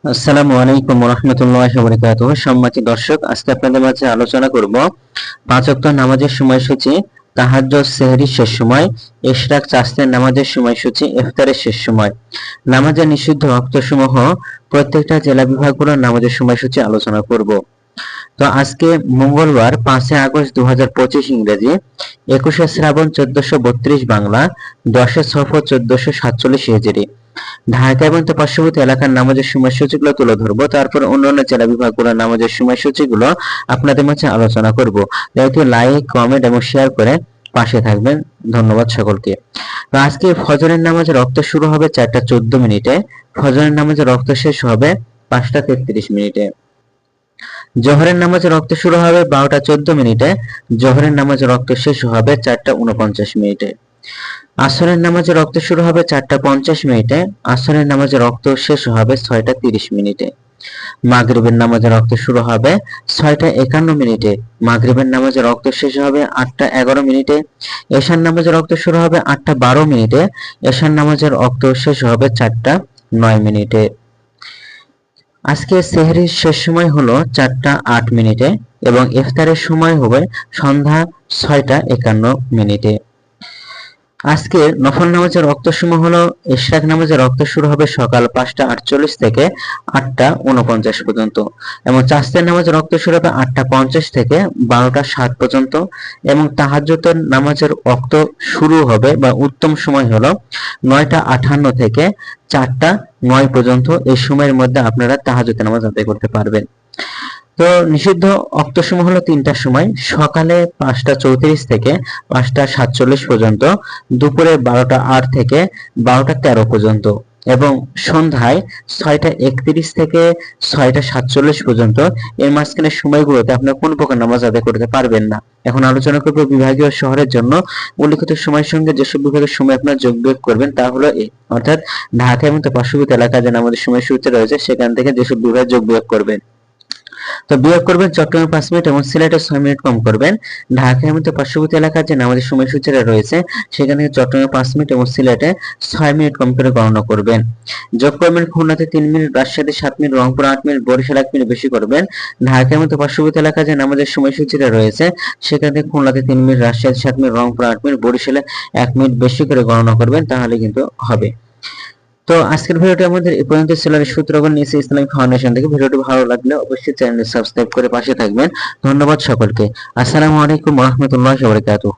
আসসালামু আলাইকুম ওয়া রাহমাতুল্লাহি ওয়া বারাকাতুহু। সম্মানিত দর্শক, আজকে আপনাদের মাঝে আলোচনা করব পাঁচ ওয়াক্ত নামাজের সময়সূচি, তাহাজ্জুদ সেহরির শেষ সময়, ইশরাক চাষতের নামাজের সময়সূচি, ইফতারের শেষ সময়, নামাজের নিষিদ্ধ ওয়াক্তসমূহ, প্রত্যেকটা জেলা বিভাগগুলোর নামাজের সময়সূচি আলোচনা করব। তো আজকে মঙ্গলবার 5 আগস্ট 2025 ইংরেজি, 21 শ্রাবণ 1432 বাংলা, 10 সফর 1447 হিজরি। ঢাকা এবং তার পার্শ্ববর্তী এলাকার নামাজের সময়সূচিগুলো তুলে ধরবো, তারপর অন্যান্য জেলা বিভাগগুলোর নামাজের সময়সূচিগুলো আপনাদের মাঝে আলোচনা করব। দয়তো লাইক, কমেন্ট এবং শেয়ার করে পাশে থাকবেন। ধন্যবাদ সকলকে। তো আজকে ফজরের নামাজের রক্ত শুরু হবে 4টা 14 মিনিটে, ফজরের নামাজের রক্ত শেষ হবে 5টা 33 মিনিটে। জোহরের নামাজের রক্ত শুরু হবে 12টা 14 মিনিটে, জোহরের নামাজের রক্ত শেষ হবে 4টা 49 মিনিটে। আসরের নামাজের রক্ত শুরু হবে 4টা 50 মিনিটে, আসরের নামাজের রক্ত শেষ হবে 6টা 30 মিনিটে। মাগরিবের নামাজের রক্ত শুরু হবে 6টা 51 মিনিটে, মাগরিবের নামাজের রক্ত শেষ হবে 8টা 11 মিনিটে। এশার নামাজের রক্ত শুরু হবে 8টা 12 মিনিটে, এশার নামাজের রক্ত শেষ হবে 4টা 9 মিনিটে। আজকে সেহরির শেষ সময় হলো 4টা 8 মিনিটে এবং ইফতারের সময় হবে সন্ধ্যা 6টা 51 মিনিটে। আজকে নফল নামাজের রক্ত সময় হলো ইশরাক নামাজের রক্ত শুরু হবে সকাল 5টা 48 থেকে 8টা 49 পর্যন্ত এবং চাষতের নামাজের রক্ত শুরু হবে 8টা 50 থেকে 12টা 7 পর্যন্ত এবং তাহাজ্জুদের নামাজের রক্ত শুরু হবে বা উত্তম সময় হলো 9টা 58 থেকে 4টা 9 পর্যন্ত। এই সময়ের মধ্যে আপনারা তাহাজ্জুদের নামাজ আদায় করতে পারবেন। তো নিষিদ্ধ অক্তসমূহ হলো 3টার সময়, সকালে 5টা 34 থেকে 5টা 47 পর্যন্ত, দুপুরে 12টা 8 থেকে 12টা 13 পর্যন্ত এবং সন্ধ্যায় 6টা 31 থেকে 6টা 47 পর্যন্ত। এর মাঝখানে সময়গুলোতে আপনার কোন প্রকার নামাজ আদায় করতে পারবেন না। এখন আলোচনা করব বিভাগীয় শহরের জন্য উল্লিখিত সময়ের সঙ্গে যেসব বিভাগের সময় আপনার যোগ বিয়োগ করবেন তা হলো এই, অর্থাৎ ঢাকা এবং তার পার্শ্ববর্তী এলাকায় যে আমাদের সময়সূচি রয়েছে সেখান থেকে যেসব বিভাগ যোগ বিয়োগ করবেন। তো বিয়োগ করবেন চট্টগ্রামে 5 মিনিট এবং সিলেটে 6 মিনিট কম করবেন। ঢাকা এবং তার পার্শ্ববর্তী এলাকার যে নামাজের সময়সূচিটা রয়েছে সেখান থেকে চট্টগ্রামে 5 মিনিট এবং সিলেটে 6 মিনিট কম করে গণনা করবেন। যোগ করবেন খুলনাতে 3 মিনিট, রাজশাহীতে 7 minute, Rangpur 8 minute, Barishal 1 minute বেশি করবেন। ঢাকা এবং তার পার্শ্ববর্তী এলাকার যে নামাজের সময়সূচিটা রয়েছে সেখান থেকে খুলনাতে 3 মিনিট, রাজশাহীতে 7 মিনিট, রংপুর 8 মিনিট, বরিশালে 1 মিনিট বেশি করে গণনা করবেন, তাহলে কিন্তু হবে। তো আজকের ভিডিওটি আমাদের এই পর্যন্ত ছিল। সূত্রবল নিয়েছে ইসলামিক ফাউন্ডেশন থেকে। ভিডিওটি ভালো লাগলে অবশ্যই চ্যানেলটি সাবস্ক্রাইব করে পাশে থাকবেন। ধন্যবাদ সকলকে। আসসালামু আলাইকুম ওয়া রাহমাতুল্লাহি ওয়া বারাকাতুহু।